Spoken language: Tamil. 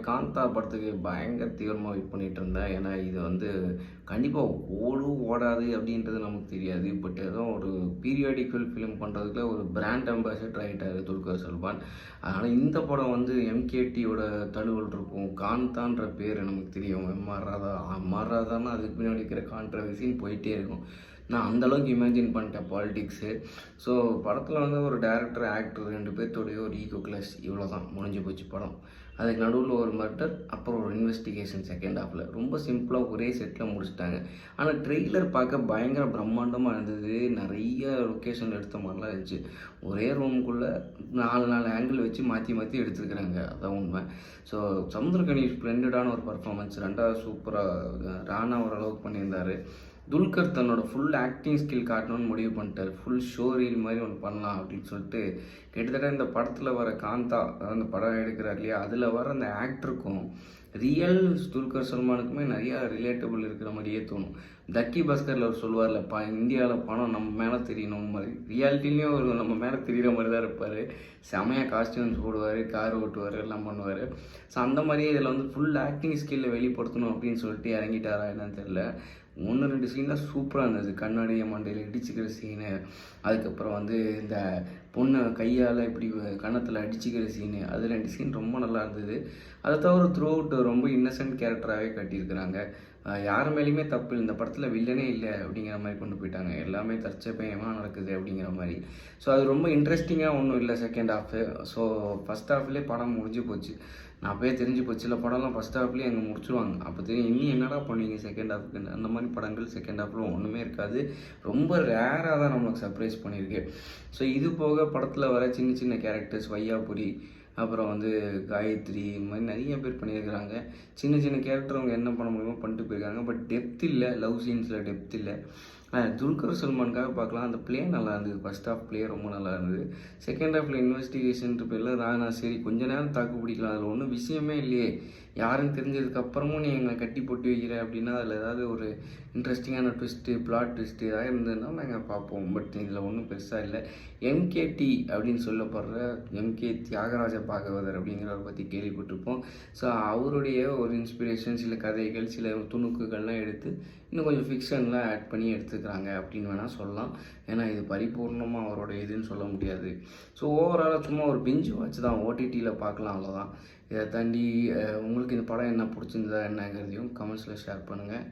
காந்தா படத்துக்கு பயங்கர தீவிரமாக வெயிட் பண்ணிகிட்டு இருந்தேன். ஏன்னா இது வந்து கண்டிப்பாக ஓடாது அப்படின்றது நமக்கு தெரியாது. பட் ஏதோ ஒரு பீரியாடிக்கல் ஃபிலிம் பண்ணுறதுக்குள்ள ஒரு பிராண்ட் அம்பாசிடர் ஆகிட்டார் துல்கர் சல்மான். அதனால் இந்த படம் வந்து எம்கேடியோட தழுவல் இருக்கும். காந்தான்ற பேர் நமக்கு தெரியும். எம்ஆர் ராதா ராதான்னா அதுக்கு பின்னாடி இருக்கிற கான்ட்ரவர்சின்னு போயிட்டே இருக்கும். நான் அந்தளவுக்கு இமேஜின் பண்ணிட்டேன் பாலிடிக்ஸு. ஸோ படத்தில் வந்து ஒரு டேரக்டர், ஆக்டர் 2 பேர்த்தோடைய ஒரு ஈகோ கிளாஷ் இவ்வளோ தான் முடிஞ்சு போச்சு படம். அதுக்கு நடுவில் ஒரு மர்டர், அப்புறம் ஒரு இன்வெஸ்டிகேஷன் செகண்ட் ஹாஃபில். ரொம்ப சிம்பிளாக ஒரே செட்டில் முடிச்சிட்டாங்க. ஆனால் ட்ரெய்லர் பார்க்க பயங்கர பிரம்மாண்டமாக இருந்தது. நிறைய லொக்கேஷன் எடுத்த மாதிரிலாம் இருந்துச்சு. ஒரே ரூமுக்குள்ளே 4 ஆங்கிள் வச்சு மாற்றி மாற்றி எடுத்துருக்குறாங்க. அதான் உண்மை. ஸோ சமுத்திரக்கனி ஸ்ப்ளெண்டடான ஒரு பர்ஃபார்மன்ஸ். 2வது சூப்பராக ராணா ஓரளவுக்கு பண்ணியிருந்தார். துல்கர் தன்னோட ஃபுல் ஆக்டிங் ஸ்கில் காட்டணும்னு முடிவு பண்ணிட்டார். ஃபுல் ஷோ ரீல் மாதிரி ஒன்று பண்ணலாம் அப்படின்னு சொல்லிட்டு கிட்டத்தட்ட இந்த படத்தில் வர காந்தா, அதாவது அந்த படம் எடுக்கிறார் இல்லையா, அதில் வர அந்த ஆக்டருக்கும் ரியல் துல்கர் சல்மானுக்குமே நிறையா ரிலேட்டபிள் இருக்கிற மாதிரியே தோணும். தக்கி பாஸ்கரில் அவர் சொல்லுவார்லப்பா, இந்தியாவில் பணம் நம்ம மேலே தெரியணும் மாதிரி, ரியாலிட்டிலையும் அவர் நம்ம மேலே தெரிகிற மாதிரி தான் இருப்பார். செமையாக காஸ்டியூம்ஸ் போடுவார், கார் ஓட்டுவார், எல்லாம் பண்ணுவார். ஸோ அந்த மாதிரியே இதில் வந்து ஃபுல் ஆக்டிங் ஸ்கில்லை வெளிப்படுத்தணும் அப்படின்னு சொல்லிட்டு இறங்கிட்டாரா என்னன்னு தெரில. 1-2 சீன் தான் சூப்பராக இருந்தது. கண்ணாடியை மண்டையில் இடிச்சிக்கிற சீனு, அதுக்கப்புறம் வந்து இந்த பொண்ணை கையால் இப்படி கன்னத்தில் அடிச்சிக்கிற சீனு, அது 2 சீன் ரொம்ப நல்லா இருந்தது. அதை தவிர த்ரூ அவுட் ரொம்ப இன்னசென்ட் கேரக்டராகவே கட்டியிருக்கிறாங்க. யார் மேலேயுமே தப்பு இல்லை. இந்த படத்தில் வில்லனே இல்லை அப்படிங்கிற மாதிரி கொண்டு போயிட்டாங்க. எல்லாமே தற்சமயமாக நடக்குது அப்படிங்கிற மாதிரி. ஸோ அது ரொம்ப இன்ட்ரெஸ்டிங்காக ஒன்றும் இல்லை செகண்ட் ஹாஃபு. ஸோ ஃபஸ்ட் ஹாஃப்லேயே படம் முடிஞ்சு போச்சு. நான் அப்போயே தெரிஞ்சு போச்சு, சில படம்லாம் ஃபஸ்ட் ஹாஃப்லேயே அங்கே முடிச்சுடுவாங்க. அப்போ தெரியும் இன்னும் என்னடா பண்ணுவீங்க செகண்ட் ஹாஃப்க்கு. அந்த மாதிரி படங்கள் செகண்ட் ஹாஃபில் ஒன்றுமே இருக்காது. ரொம்ப ரேராக தான் நம்மளுக்கு சர்ப்ரைஸ் பண்ணியிருக்கு. ஸோ இது போக படத்தில் வர சின்ன சின்ன கேரக்டர்ஸ், வையாபுரி, அப்புறம் வந்து காயத்ரி, இந்த மாதிரி நிறைய பேர் பண்ணியிருக்கிறாங்க. சின்ன சின்ன கேரக்டர் அவங்க என்ன பண்ண முடியுமோ பண்ணிட்டு போயிருக்காங்க. பட் டெப்த் இல்லை, லவ் சீன்ஸில் டெப்த் இல்லை. துல்கர் சல்மானுக்காக பார்க்கலாம். அந்த ப்ளே நல்லா இருந்தது. ஃபஸ்ட் ஹாஃப் ப்ளே ரொம்ப நல்லா இருந்தது. செகண்ட் ஹாஃபில் இன்வெஸ்டிகேஷன் பேரில் ராணா சரி கொஞ்ச நேரம் தாக்கு பிடிக்கலாம், அதில் ஒன்றும் விஷயமே இல்லையே, யாருன்னு தெரிஞ்சதுக்கப்புறமும் நீ எங்களை கட்டி போட்டு வைக்கிற அப்படின்னா அதில் ஏதாவது ஒரு இன்ட்ரெஸ்டிங்கான ட்விஸ்ட்டு, பிளாட் ட்விஸ்ட்டு ஏதாவது இருந்ததுன்னா நாங்கள் பார்ப்போம். பட் இதில் ஒன்றும் பெருசாக இல்லை. எம்கேடி அப்படின்னு சொல்லப்படுற எம்கே தியாகராஜ பாகவதர் அப்படிங்கிறவரை பற்றி கேள்விப்பட்டிருப்போம். ஸோ அவருடைய ஒரு இன்ஸ்பிரேஷன், சில கதைகள், சில துணுக்குகள்லாம் எடுத்து இன்னும் கொஞ்சம் ஃபிக்ஷன்லாம் ஆட் பண்ணி எடுத்துக்கிறாங்க அப்படின்னு வேணால் சொல்லலாம். ஏன்னா இது பரிபூர்ணமாக அவரோட இதுன்னு சொல்ல முடியாது. ஸோ ஓவராலாக சும்மா ஒரு பிஞ்சு வாட்ச் தான், ஓடிடியில் பார்க்கலாம், அவ்வளோதான். இதை தாண்டி உங்களுக்கு இந்த படம் என்ன பிடிச்சிருந்ததா என்னங்கிறதையும் கமெண்ட்ஸில் ஷேர் பண்ணுங்கள்.